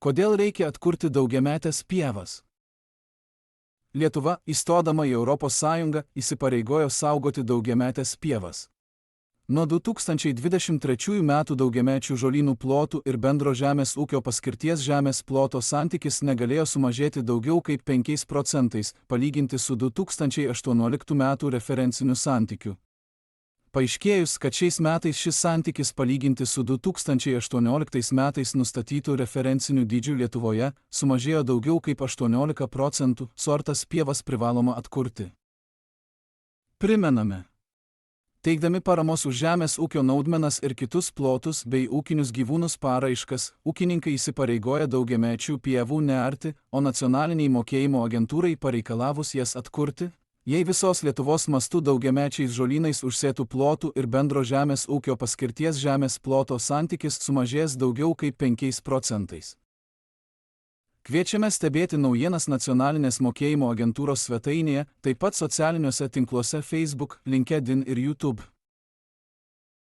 Kodėl reikia atkurti daugiametes pievas? Lietuva, įstodama į Europos Sąjungą, įsipareigojo saugoti daugiametes pievas. Nuo 2023 metų daugiamečių žolynų plotų ir bendro žemės ūkio paskirties žemės ploto santykis negalėjo sumažėti daugiau kaip 5 procentais, palyginti su 2018 metų referenciniu santykiu. Paaiškėjus, kad šiais metais šis santykis palyginti su 2018 metais nustatytų referenciniu dydžiu Lietuvoje sumažėjo daugiau kaip 18 procentų, suartas pievas privaloma atkurti. Primename. Teikdami paramos už žemės ūkio naudmenas ir kitus plotus bei ūkinius gyvūnus paraiškas, ūkininkai įsipareigoja daugiamečių pievų nearti, o nacionaliniai mokėjimo agentūrai pareikalavus jas atkurti, jei visos Lietuvos mastu daugiamečiais žolynais užsėtų plotų ir bendro žemės ūkio paskirties žemės ploto santykis sumažės daugiau kaip 5 procentais. Kviečiame stebėti naujienas nacionalinės mokėjimo agentūros svetainėje, taip pat socialiniuose tinkluose Facebook, LinkedIn ir YouTube.